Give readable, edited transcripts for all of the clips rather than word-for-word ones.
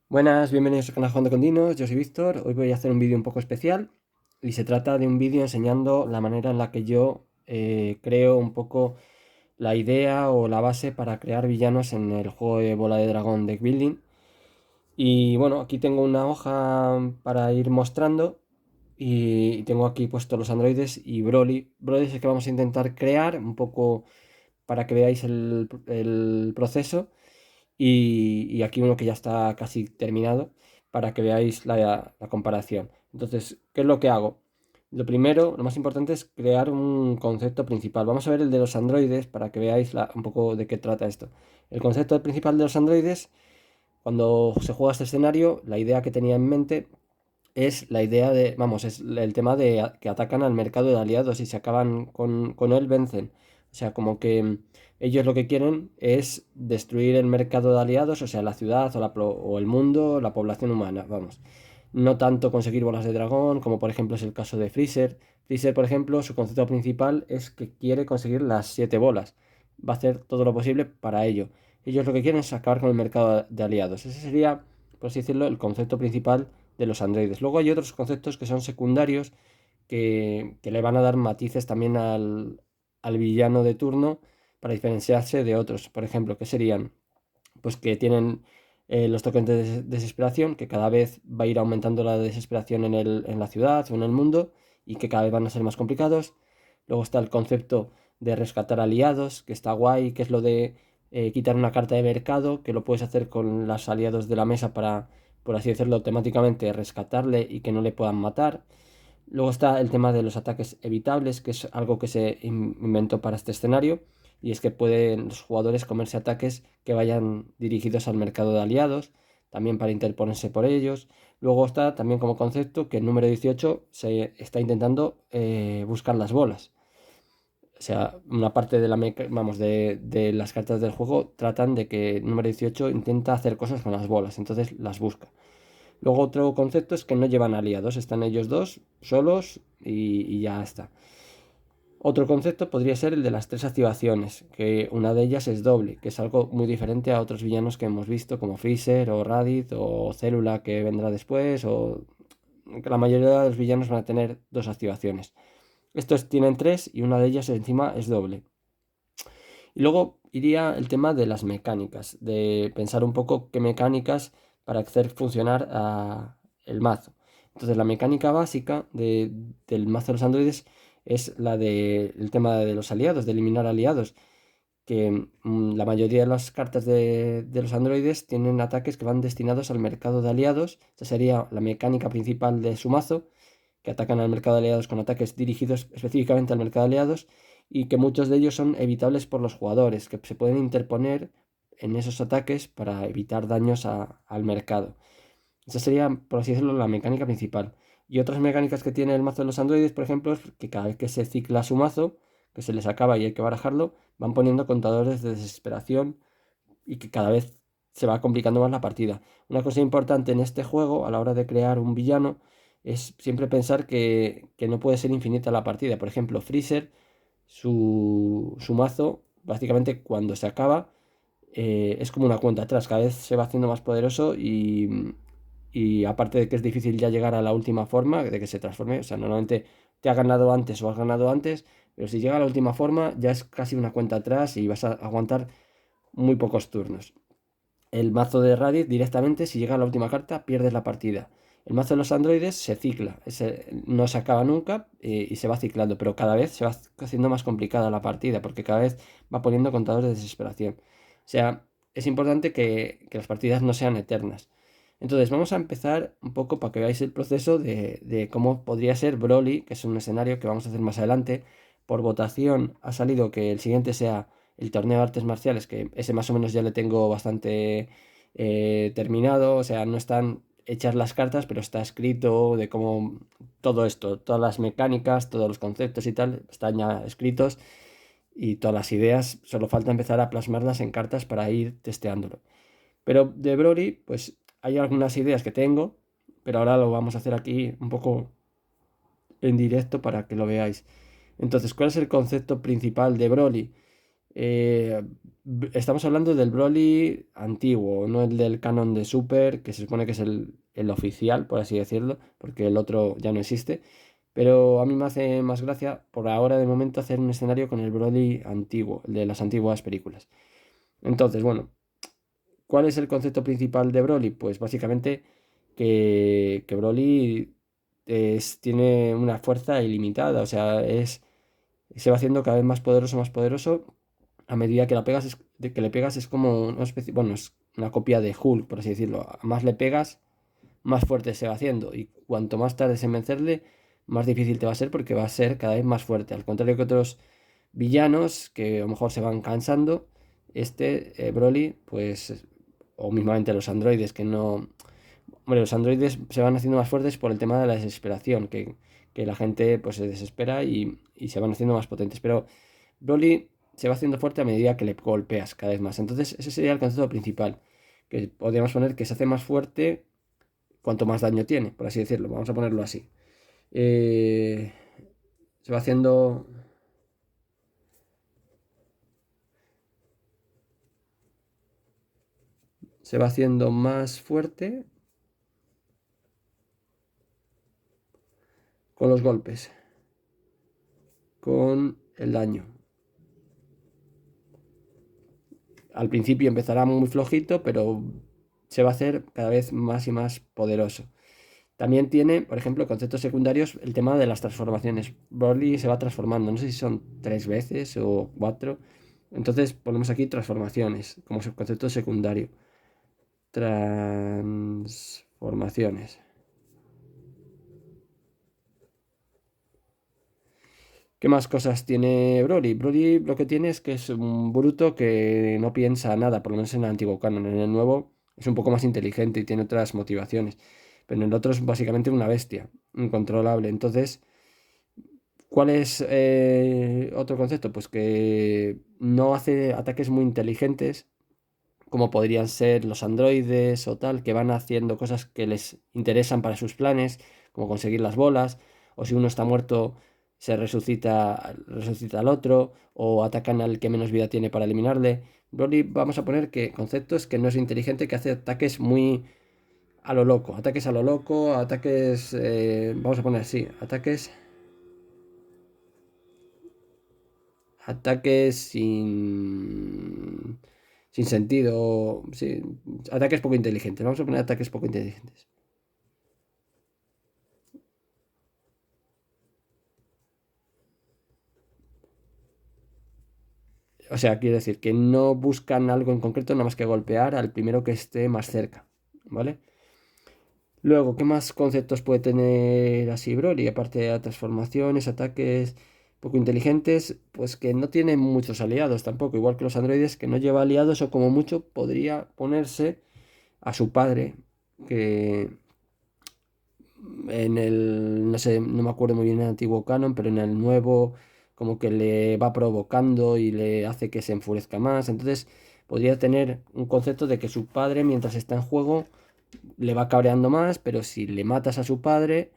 Buenas, bienvenidos al canal Jugando con Dinos, yo soy Víctor. Hoy voy a hacer un vídeo un poco especial y se trata de un vídeo enseñando la manera en la que yo creo un poco la idea o la base para crear villanos en el juego de Bola de Dragón Deck Building. Y bueno, aquí tengo una hoja para ir mostrando y tengo aquí puestos los androides y Broly. Broly es el que vamos a intentar crear un poco para que veáis el proceso. Y aquí uno que ya está casi terminado para que veáis la comparación. Entonces, ¿qué es lo que hago? Lo primero, lo más importante es crear un concepto principal. Vamos a ver el de los androides para que veáis un poco de qué trata esto. El concepto principal de los androides, cuando se juega este escenario, la idea que tenía en mente es la idea de, vamos, es el tema de que atacan al mercado de aliados y se acaban con él, vencen. O sea, como que ellos lo que quieren es destruir el mercado de aliados, o sea, la ciudad o el mundo, la población humana, vamos. No tanto conseguir bolas de dragón, como por ejemplo es el caso de Freezer. Freezer, por ejemplo, su concepto principal es que quiere conseguir las 7 bolas. Va a hacer todo lo posible para ello. Ellos lo que quieren es acabar con el mercado de aliados. Ese sería, por así decirlo, el concepto principal de los androides. Luego hay otros conceptos que son secundarios que le van a dar matices también al villano de turno para diferenciarse de otros. Por ejemplo, que serían pues que tienen los tokens de desesperación, que cada vez va a ir aumentando la desesperación en la ciudad o en el mundo y que cada vez van a ser más complicados. Luego está el concepto de rescatar aliados, que está guay, que es lo de quitar una carta de mercado, que lo puedes hacer con los aliados de la mesa para, por así decirlo, temáticamente rescatarle y que no le puedan matar. Luego está el tema de los ataques evitables, que es algo que se inventó para este escenario, y es que pueden los jugadores comerse ataques que vayan dirigidos al mercado de aliados, también para interponerse por ellos. Luego está también como concepto que el número 18 se está intentando buscar las bolas. O sea, una parte de de las cartas del juego tratan de que el número 18 intenta hacer cosas con las bolas, entonces las busca. Luego otro concepto es que no llevan aliados, están ellos dos solos y ya está. Otro concepto podría ser el de las tres activaciones, que una de ellas es doble, que es algo muy diferente a otros villanos que hemos visto como Freezer o Raditz o Célula que vendrá después, o que la mayoría de los villanos van a tener dos activaciones. Estos tienen tres y una de ellas encima es doble. Y luego iría el tema de las mecánicas, de pensar un poco qué mecánicas para hacer funcionar el mazo. Entonces la mecánica básica del mazo de los androides es la del tema de los aliados, de eliminar aliados, que la mayoría de las cartas de los androides tienen ataques que van destinados al mercado de aliados. Esa sería la mecánica principal de su mazo, que atacan al mercado de aliados con ataques dirigidos específicamente al mercado de aliados y que muchos de ellos son evitables por los jugadores, que se pueden interponer en esos ataques para evitar daños al mercado. Esa sería, por así decirlo, la mecánica principal. Y otras mecánicas que tiene el mazo de los androides, por ejemplo, es que cada vez que se cicla su mazo, que se les acaba y hay que barajarlo, van poniendo contadores de desesperación y que cada vez se va complicando más la partida. Una cosa importante en este juego, a la hora de crear un villano, es siempre pensar que no puede ser infinita la partida. Por ejemplo, Freezer, su mazo, básicamente cuando se acaba, es como una cuenta atrás, cada vez se va haciendo más poderoso y aparte de que es difícil ya llegar a la última forma, de que se transforme, o sea, normalmente te ha ganado antes o has ganado antes, pero si llega a la última forma ya es casi una cuenta atrás y vas a aguantar muy pocos turnos. El mazo de Raditz directamente, si llega a la última carta, pierdes la partida. El mazo de los androides se cicla, no se acaba nunca y se va ciclando, pero cada vez se va haciendo más complicada la partida porque cada vez va poniendo contadores de desesperación. O sea, es importante que las partidas no sean eternas. Entonces, vamos a empezar un poco para que veáis el proceso de cómo podría ser Broly, que es un escenario que vamos a hacer más adelante. Por votación ha salido que el siguiente sea el torneo de artes marciales, que ese más o menos ya le tengo bastante terminado, o sea, no están hechas las cartas, pero está escrito de cómo todo esto, todas las mecánicas, todos los conceptos y tal, están ya escritos y todas las ideas, solo falta empezar a plasmarlas en cartas para ir testeándolo. Pero de Broly, pues hay algunas ideas que tengo, pero ahora lo vamos a hacer aquí un poco en directo para que lo veáis. Entonces, ¿cuál es el concepto principal de Broly? Estamos hablando del Broly antiguo, no el del canon de Super, que se supone que es el oficial, por así decirlo, porque el otro ya no existe. Pero a mí me hace más gracia, por ahora de momento, hacer un escenario con el Broly antiguo, el de las antiguas películas. Entonces, bueno, ¿cuál es el concepto principal de Broly? Pues básicamente que Broly tiene una fuerza ilimitada, o sea, se va haciendo cada vez más poderoso, a medida que, que le pegas es como una especie, bueno, es una copia de Hulk, por así decirlo. A más le pegas, más fuerte se va haciendo, y cuanto más tardes en vencerle, más difícil te va a ser porque va a ser cada vez más fuerte. Al contrario que otros villanos que a lo mejor se van cansando, Broly, pues, o mismamente los androides que no... Hombre, los androides se van haciendo más fuertes por el tema de la desesperación, que la gente pues se desespera y se van haciendo más potentes. Pero Broly se va haciendo fuerte a medida que le golpeas cada vez más. Entonces, ese sería el concepto principal. Que podríamos poner que se hace más fuerte cuanto más daño tiene, por así decirlo. Vamos a ponerlo así. Eh, se va haciendo. Se va haciendo más fuerte con los golpes, con el daño. Al principio empezará muy flojito, pero se va a hacer cada vez más y más poderoso. También tiene, por ejemplo, conceptos secundarios, el tema de las transformaciones. Broly se va transformando, no sé si son 3 veces o 4. Entonces ponemos aquí transformaciones como concepto secundario. Transformaciones. ¿Qué más cosas tiene Broly? Broly lo que tiene es que es un bruto que no piensa nada, por lo menos en el antiguo canon. En el nuevo es un poco más inteligente y tiene otras motivaciones. Pero en el otro es básicamente una bestia, incontrolable. Entonces, ¿cuál es otro concepto? Pues que no hace ataques muy inteligentes, como podrían ser los androides o tal, que van haciendo cosas que les interesan para sus planes, como conseguir las bolas, o si uno está muerto, resucita al otro, o atacan al que menos vida tiene para eliminarle. Broly, vamos a poner que concepto es que no es inteligente, que hace ataques muy a lo loco, ataques, vamos a poner así, ataques sin sentido, sí, ataques poco inteligentes. Vamos a poner ataques poco inteligentes. O sea, quiero decir que no buscan algo en concreto, nada más que golpear al primero que esté más cerca, ¿vale? Luego, ¿qué más conceptos puede tener así Broly? Aparte de transformaciones, ataques poco inteligentes, pues que no tiene muchos aliados tampoco, igual que los androides, que no lleva aliados o como mucho podría ponerse a su padre, que no sé, no me acuerdo muy bien en el antiguo canon, pero en el nuevo como que le va provocando y le hace que se enfurezca más. Entonces podría tener un concepto de que su padre, mientras está en juego, le va cabreando más, pero si le matas a su padre,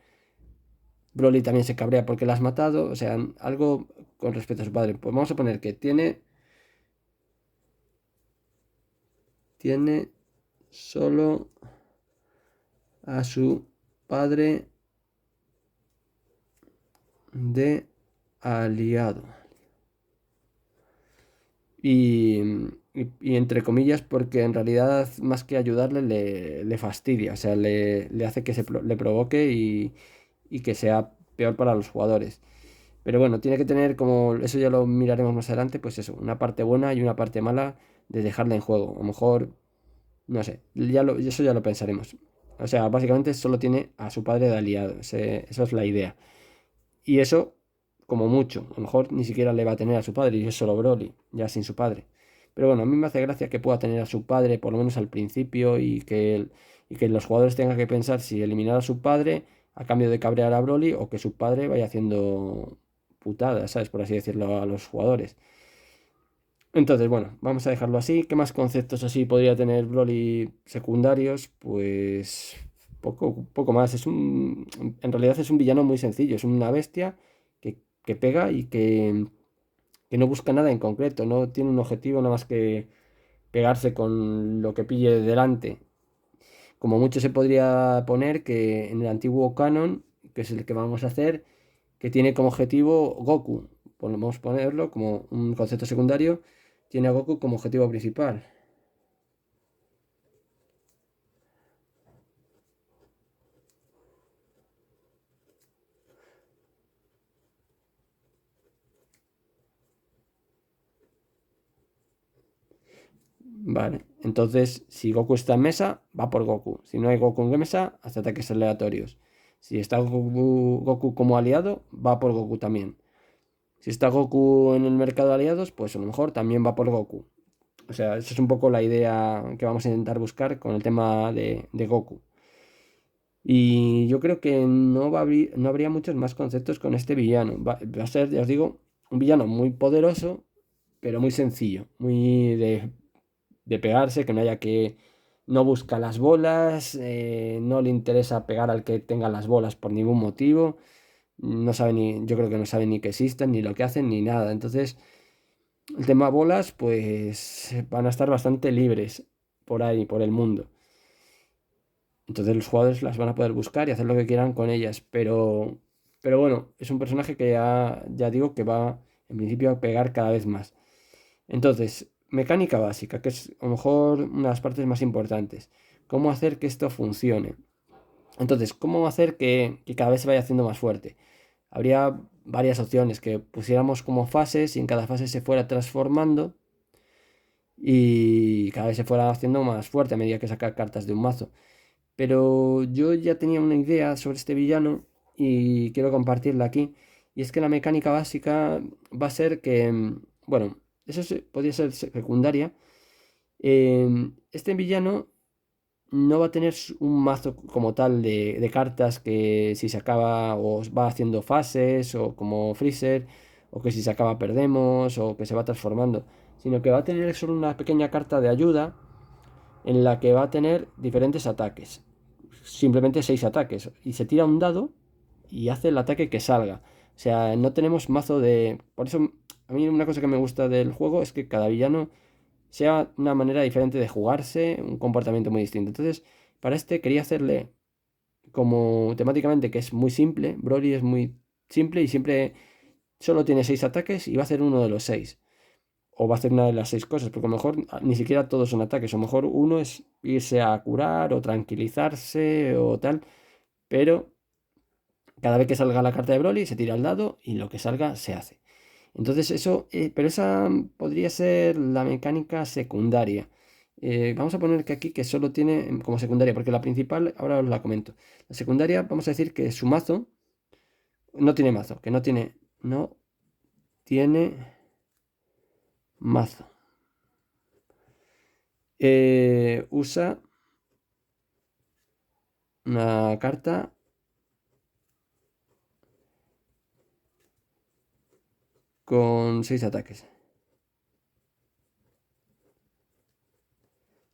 Broly también se cabrea porque le has matado. O sea, algo con respecto a su padre. Pues vamos a poner que tiene solo a su padre de aliado. Y, y entre comillas, porque en realidad más que ayudarle le fastidia, o sea, le hace que le provoque y que sea peor para los jugadores. Pero bueno, tiene que tener como, eso ya lo miraremos más adelante, pues eso, una parte buena y una parte mala de dejarla en juego. A lo mejor, no sé, eso ya lo pensaremos. O sea, básicamente solo tiene a su padre de aliado, eso es la idea. Y eso, como mucho, a lo mejor ni siquiera le va a tener a su padre y es solo Broly, ya sin su padre. Pero bueno, a mí me hace gracia que pueda tener a su padre, por lo menos al principio, y que los jugadores tengan que pensar si eliminar a su padre a cambio de cabrear a Broly o que su padre vaya haciendo putadas, ¿sabes? Por así decirlo a los jugadores. Entonces, bueno, vamos a dejarlo así. ¿Qué más conceptos así podría tener Broly secundarios? Pues poco más. En realidad es un villano muy sencillo. Es una bestia que pega y que que no busca nada en concreto, no tiene un objetivo nada más que pegarse con lo que pille delante. Como mucho se podría poner que en el antiguo canon, que es el que vamos a hacer, que tiene como objetivo Goku. Podemos ponerlo como un concepto secundario, tiene a Goku como objetivo principal. Vale, entonces si Goku está en mesa, va por Goku. Si no hay Goku en mesa, hace ataques aleatorios. Si está Goku como aliado, va por Goku también. Si está Goku en el mercado de aliados, pues a lo mejor también va por Goku. O sea, esa es un poco la idea que vamos a intentar buscar con el tema de Goku. Y yo creo que no habría muchos más conceptos con este villano. Va a ser, ya os digo, un villano muy poderoso, pero muy sencillo. Muy de pegarse, que no haya que... No busca las bolas, no le interesa pegar al que tenga las bolas por ningún motivo. No sabe ni, yo creo que no sabe ni que existen, ni lo que hacen, ni nada. Entonces, el tema bolas, pues van a estar bastante libres por ahí, por el mundo. Entonces los jugadores las van a poder buscar y hacer lo que quieran con ellas. Pero bueno, es un personaje que ya digo que va en principio a pegar cada vez más. Entonces, mecánica básica, que es a lo mejor una de las partes más importantes. ¿Cómo hacer que esto funcione? Entonces, ¿cómo hacer que cada vez se vaya haciendo más fuerte? Habría varias opciones, que pusiéramos como fases y en cada fase se fuera transformando y cada vez se fuera haciendo más fuerte a medida que saca cartas de un mazo. Pero yo ya tenía una idea sobre este villano y quiero compartirla aquí. Y es que la mecánica básica va a ser que, bueno, podría ser secundaria. Este villano no va a tener un mazo como tal de cartas que si se acaba o va haciendo fases o como Freezer o que si se acaba perdemos o que se va transformando, sino que va a tener solo una pequeña carta de ayuda en la que va a tener diferentes ataques, simplemente 6 ataques y se tira un dado y hace el ataque que salga. O sea, no tenemos mazo de... Por eso a mí una cosa que me gusta del juego es que cada villano sea una manera diferente de jugarse, un comportamiento muy distinto. Entonces, para este quería hacerle como temáticamente que es muy simple. Broly es muy simple y siempre solo tiene 6 ataques y va a hacer uno de los 6. O va a hacer una de las 6 cosas, porque a lo mejor ni siquiera todos son ataques. A lo mejor uno es irse a curar o tranquilizarse o tal. Pero cada vez que salga la carta de Broly se tira al dado y lo que salga se hace. Entonces eso, pero esa podría ser la mecánica secundaria. Vamos a poner que aquí que solo tiene como secundaria, porque la principal ahora os la comento. La secundaria, vamos a decir que su mazo no tiene mazo, que no tiene mazo. Usa una carta con 6 ataques.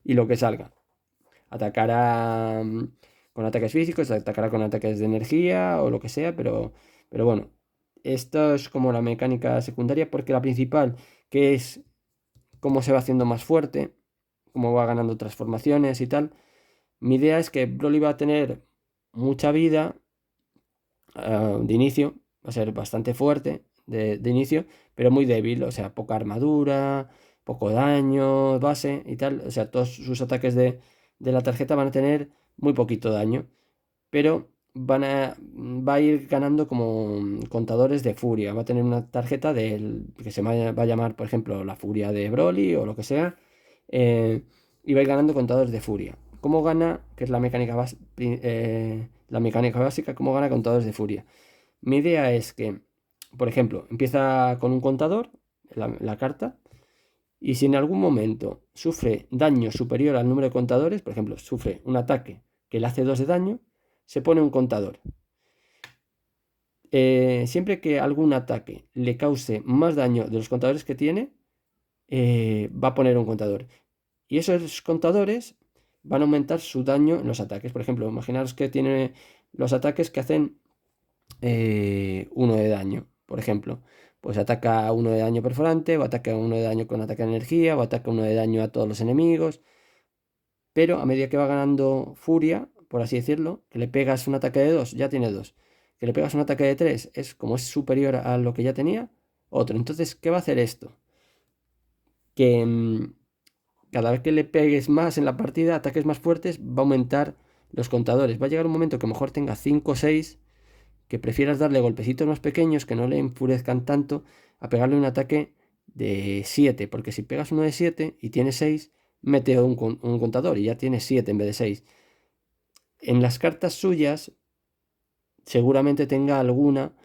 Y lo que salga. Atacará con ataques físicos, atacará con ataques de energía o lo que sea, pero bueno, esto es como la mecánica secundaria porque la principal, que es cómo se va haciendo más fuerte, cómo va ganando transformaciones y tal. Mi idea es que Broly va a tener mucha vida de inicio, va a ser bastante fuerte de inicio, pero muy débil, o sea, poca armadura, poco daño, base y tal. O sea, todos sus ataques de la tarjeta van a tener muy poquito daño, pero va a ir ganando como contadores de furia. Va a tener una tarjeta que va a llamar, por ejemplo, la furia de Broly o lo que sea, y va a ir ganando contadores de furia. ¿Cómo gana? Que es la mecánica básica, ¿cómo gana contadores de furia? Mi idea es que, por ejemplo, empieza con un contador, la carta, y si en algún momento sufre daño superior al número de contadores, por ejemplo, sufre un ataque que le hace 2 de daño, se pone un contador. Siempre que algún ataque le cause más daño de los contadores que tiene, va a poner un contador. Y esos contadores van a aumentar su daño en los ataques. Por ejemplo, imaginaros que tiene los ataques que hacen 1 de daño, por ejemplo. pues ataca a uno de daño perforante, o ataca a uno de daño con ataque de energía, o ataca a uno de daño a todos los enemigos. Pero a medida que va ganando furia, por así decirlo, que le pegas un ataque de 2, ya tiene 2. Que le pegas un ataque de 3, es como es superior a lo que ya tenía, otro. Entonces, ¿qué va a hacer esto? Que cada vez que le pegues más en la partida, ataques más fuertes, va a aumentar los contadores. Va a llegar un momento que a lo mejor tenga 5 o 6, que prefieras darle golpecitos más pequeños que no le enfurezcan tanto a pegarle un ataque de 7, porque si pegas uno de 7 y tiene 6, mete un contador y ya tiene 7 en vez de 6. En las cartas suyas seguramente tenga alguna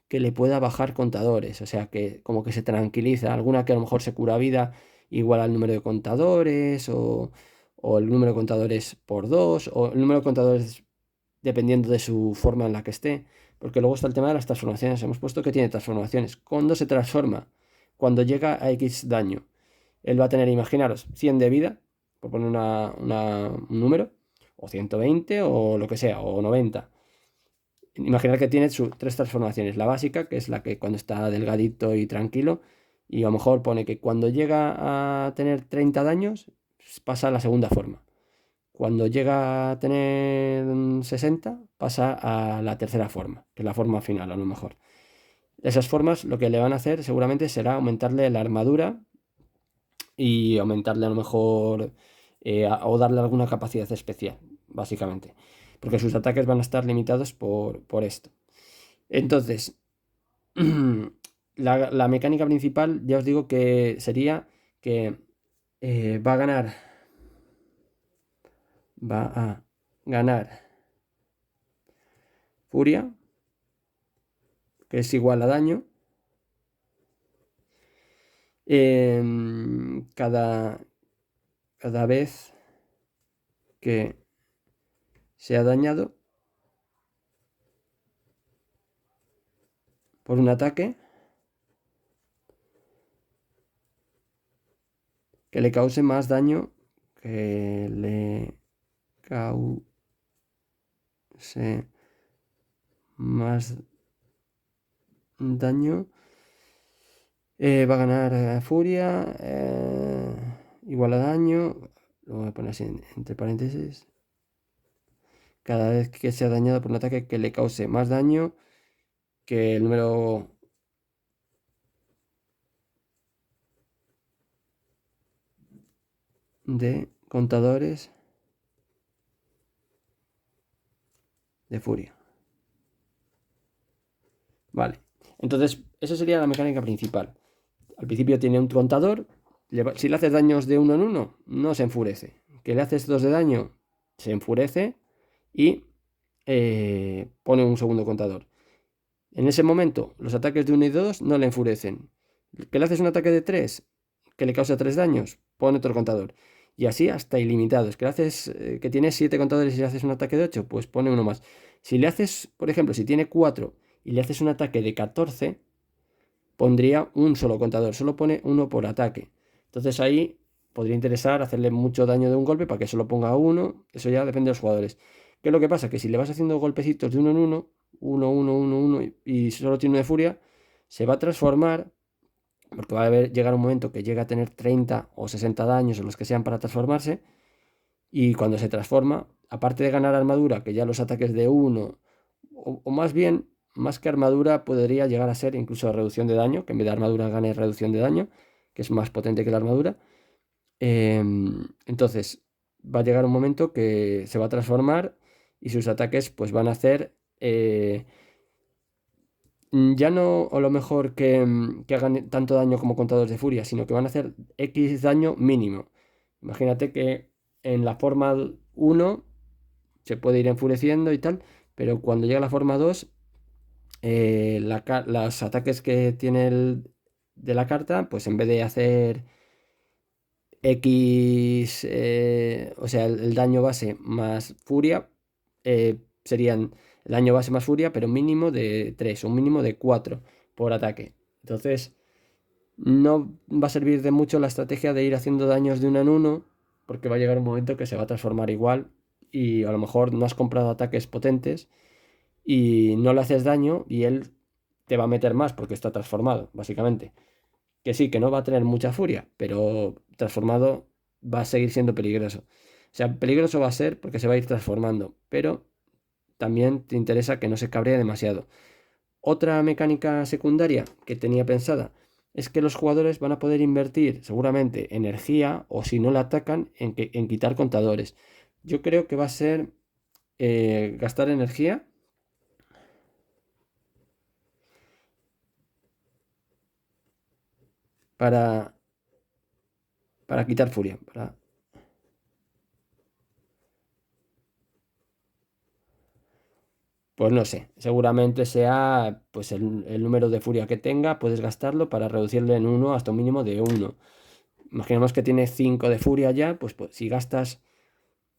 que le pueda bajar contadores, o sea que como que se tranquiliza, alguna que a lo mejor se cura vida igual al número de contadores, o el número de contadores por 2, o el número de contadores dependiendo de su forma en la que esté, porque luego está el tema de las transformaciones. Hemos puesto que tiene transformaciones. ¿Cuándo se transforma? Cuando llega a X daño. Él va a tener, imaginaros, 100 de vida, por poner un número, o 120, o lo que sea, o 90. Imaginar que tiene tres transformaciones. La básica, que es la que cuando está delgadito y tranquilo, y a lo mejor pone que cuando llega a tener 30 daños, pasa a la segunda forma. Cuando llega a tener 60, pasa a la tercera forma, que es la forma final a lo mejor. Esas formas lo que le van a hacer seguramente será aumentarle la armadura y aumentarle a lo mejor o darle alguna capacidad especial, básicamente. Porque sus ataques van a estar limitados por esto. Entonces, la mecánica principal, ya os digo que sería que va a ganar furia, que es igual a daño, cada vez que se ha dañado por un ataque que le cause más daño, que le cause más daño, va a ganar furia, igual a daño, lo voy a poner así entre paréntesis, cada vez que se ha dañado por un ataque que le cause más daño que el número de contadores de furia. Vale, entonces esa sería la mecánica principal. Al principio tiene un contador, si le haces daños de uno en uno, no se enfurece. Que le haces 2 de daño, se enfurece y pone un segundo contador. En ese momento, los ataques de 1 y 2 no le enfurecen. Que le haces un ataque de 3, que le causa 3 daños, pone otro contador. Y así hasta ilimitados. Que le haces, que tiene 7 contadores y le haces un ataque de 8, pues pone uno más. Si le haces, por ejemplo, si tiene 4 y le haces un ataque de 14, pondría un solo contador, solo pone uno por ataque. Entonces ahí podría interesar hacerle mucho daño de un golpe para que solo ponga uno, eso ya depende de los jugadores. ¿Qué es lo que pasa? Que si le vas haciendo golpecitos de uno en uno, uno, y solo tiene uno de furia, se va a transformar, porque va a llegar un momento que llega a tener 30 o 60 daños o los que sean para transformarse, y cuando se transforma, aparte de ganar armadura, que ya los ataques de uno, o más bien más que armadura, podría llegar a ser incluso reducción de daño, que en vez de armadura gane reducción de daño, que es más potente que la armadura. Entonces, va a llegar un momento que se va a transformar y sus ataques pues van a hacer ya no a lo mejor que hagan tanto daño como contadores de furia, sino que van a hacer X daño mínimo. Imagínate que en la forma 1 se puede ir enfureciendo y tal, pero cuando llega a la forma 2 los ataques que tiene de la carta, pues en vez de hacer X, o sea, el daño base más furia, serían el daño base más furia, pero mínimo de 3, un mínimo de 4 por ataque. Entonces, no va a servir de mucho la estrategia de ir haciendo daños de uno en uno, porque va a llegar un momento que se va a transformar igual y a lo mejor no has comprado ataques potentes y no le haces daño y él te va a meter más porque está transformado, básicamente. Que sí, que no va a tener mucha furia, pero transformado va a seguir siendo peligroso. O sea, peligroso va a ser porque se va a ir transformando, pero también te interesa que no se cabree demasiado. Otra mecánica secundaria que tenía pensada es que los jugadores van a poder invertir seguramente energía o si no la atacan en quitar contadores. Yo creo que va a ser gastar energía para, para quitar furia. Pues no sé, seguramente sea pues el número de furia que tenga, puedes gastarlo para reducirle en uno hasta un mínimo de uno. Imaginemos que tiene 5 de furia ya, pues si gastas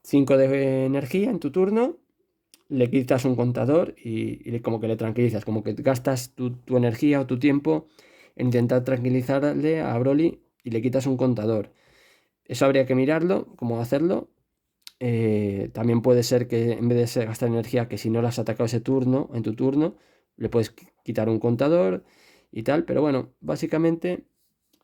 5 de energía en tu turno, le quitas un contador y como que le tranquilizas, como que gastas tu energía o tu tiempo en intentar tranquilizarle a Broly y le quitas un contador. Eso habría que mirarlo, cómo hacerlo. También puede ser que en vez de gastar energía, que si no la has atacado ese turno, en tu turno, le puedes quitar un contador y tal. Pero bueno, básicamente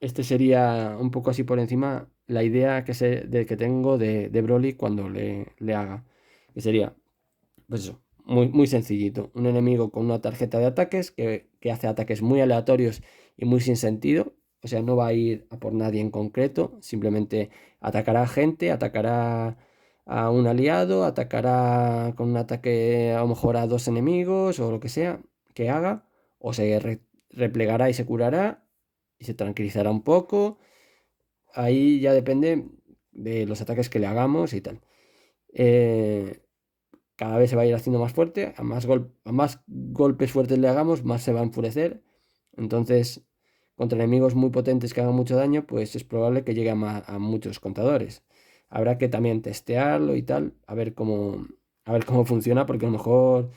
este sería un poco así por encima la idea que tengo de Broly cuando le haga. Que sería, pues eso, muy sencillito. Un enemigo con una tarjeta de ataques que hace ataques muy aleatorios y muy sin sentido. O sea, no va a ir a por nadie en concreto, simplemente atacará a gente, atacará a un aliado, atacará con un ataque a lo mejor a dos enemigos o lo que sea que haga, o se replegará y se curará y se tranquilizará un poco. Ahí ya depende de los ataques que le hagamos y tal. Eh, Cada vez se va a ir haciendo más fuerte, a más golpes fuertes le hagamos, más se va a enfurecer. Entonces, contra enemigos muy potentes que hagan mucho daño, pues es probable que llegue a muchos contadores. Habrá que también testearlo y tal, a ver cómo funciona, porque a lo mejor,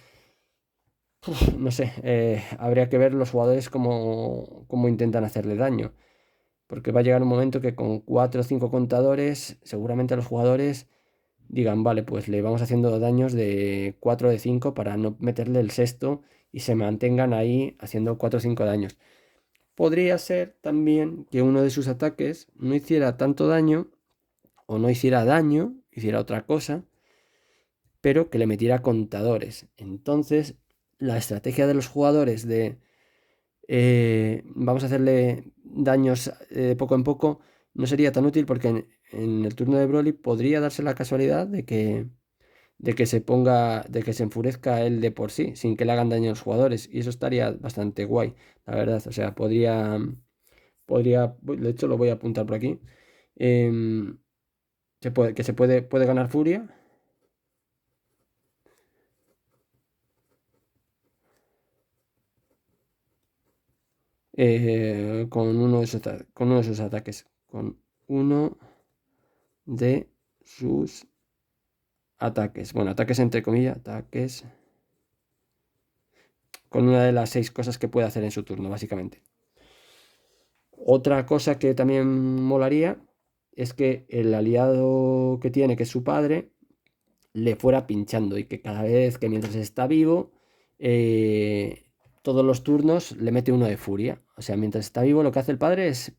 no sé, habría que ver los jugadores cómo intentan hacerle daño. Porque va a llegar un momento que con 4 o 5 contadores, seguramente los jugadores digan, vale, pues le vamos haciendo daños de 4 de 5 para no meterle el sexto y se mantengan ahí haciendo 4 o 5 daños. Podría ser también que uno de sus ataques no hiciera tanto daño o no hiciera daño, hiciera otra cosa, pero que le metiera contadores. Entonces, la estrategia de los jugadores de vamos a hacerle daños de poco en poco no sería tan útil porque en el turno de Broly podría darse la casualidad de que se ponga, de que se enfurezca él de por sí, sin que le hagan daño a los jugadores. Y eso estaría bastante guay, la verdad. O sea, de hecho lo voy a apuntar por aquí. em, puede ganar furia con uno de sus ataques. Con uno de sus ataques. Bueno, ataques entre comillas, ataques. Con una de las 6 cosas que puede hacer en su turno, básicamente. Otra cosa que también molaría es que el aliado que tiene, que es su padre, le fuera pinchando y que cada vez que mientras está vivo, eh, todos los turnos le mete uno de furia. O sea, mientras está vivo lo que hace el padre es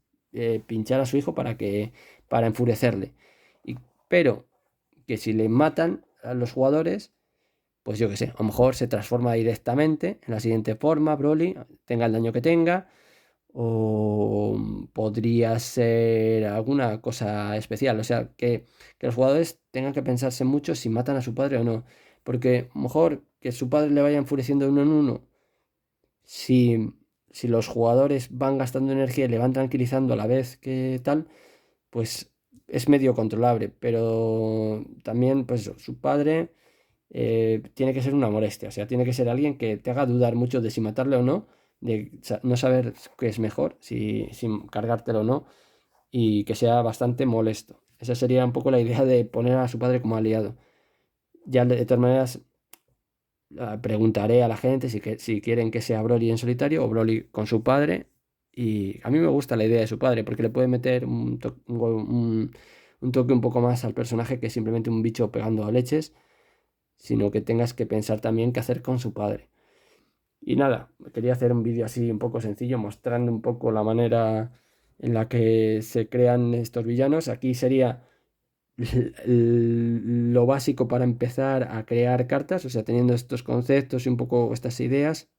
pinchar a su hijo para enfurecerle. Y, pero que si le matan a los jugadores, pues yo qué sé, a lo mejor se transforma directamente en la siguiente forma, Broly, tenga el daño que tenga, o podría ser alguna cosa especial. O sea, que los jugadores tengan que pensarse mucho si matan a su padre o no. Porque a lo mejor que su padre le vaya enfureciendo de uno en uno, si, si los jugadores van gastando energía y le van tranquilizando a la vez que tal, pues es medio controlable. Pero también, pues su padre tiene que ser una molestia, o sea, tiene que ser alguien que te haga dudar mucho de si matarle o no, de no saber qué es mejor, si cargártelo o no, y que sea bastante molesto. Esa sería un poco la idea de poner a su padre como aliado. Ya de todas maneras preguntaré a la gente si quieren que sea Broly en solitario o Broly con su padre. Y a mí me gusta la idea de su padre porque le puede meter un toque un poco más al personaje que simplemente un bicho pegando a leches, sino que tengas que pensar también qué hacer con su padre. Y nada, quería hacer un vídeo así un poco sencillo, mostrando un poco la manera en la que se crean estos villanos. Aquí sería lo básico para empezar a crear cartas, o sea, teniendo estos conceptos y un poco estas ideas,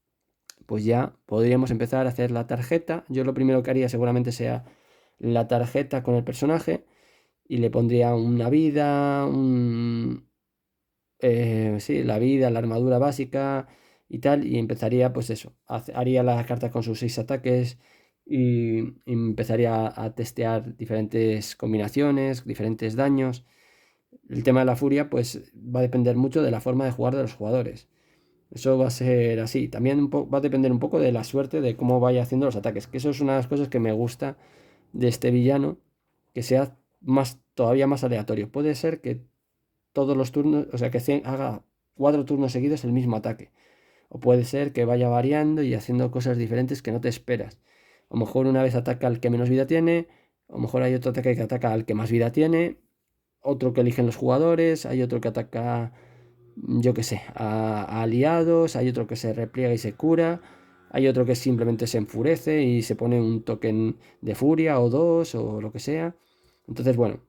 pues ya podríamos empezar a hacer la tarjeta. Yo lo primero que haría seguramente sea la tarjeta con el personaje y le pondría una vida, sí, la vida, la armadura básica y tal, y empezaría pues eso, haría la carta con sus 6 ataques y empezaría a testear diferentes combinaciones, diferentes daños. El tema de la furia pues va a depender mucho de la forma de jugar de los jugadores. Eso va a ser así. También va a depender un poco de la suerte de cómo vaya haciendo los ataques. Que eso es una de las cosas que me gusta de este villano, que sea todavía más aleatorio. Puede ser que todos los turnos, o sea, que haga 4 turnos seguidos el mismo ataque. O puede ser que vaya variando y haciendo cosas diferentes que no te esperas. A lo mejor una vez ataca al que menos vida tiene, a lo mejor hay otro ataque que ataca al que más vida tiene, otro que eligen los jugadores, hay otro que ataca, yo qué sé, a aliados, hay otro que se repliega y se cura, hay otro que simplemente se enfurece y se pone un token de furia o dos o lo que sea. Entonces, bueno,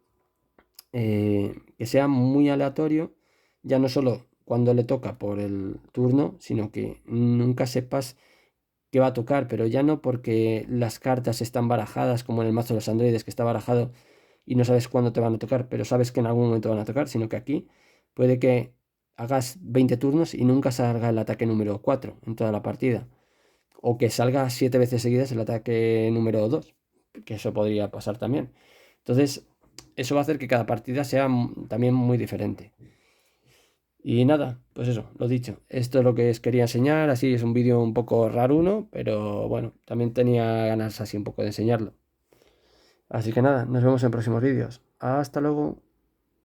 que sea muy aleatorio, ya no solo cuando le toca por el turno, sino que nunca sepas qué va a tocar, pero ya no porque las cartas están barajadas como en el mazo de los androides, que está barajado y no sabes cuándo te van a tocar, pero sabes que en algún momento van a tocar, sino que aquí puede que hagas 20 turnos y nunca salga el ataque número 4 en toda la partida, o que salga 7 veces seguidas el ataque número 2, que eso podría pasar también. Entonces, eso va a hacer que cada partida sea también muy diferente. Y nada, pues eso, lo dicho. Esto es lo que os quería enseñar. Así es un vídeo un poco raruno, pero bueno, también tenía ganas así un poco de enseñarlo. Así que nada, nos vemos en próximos vídeos. Hasta luego.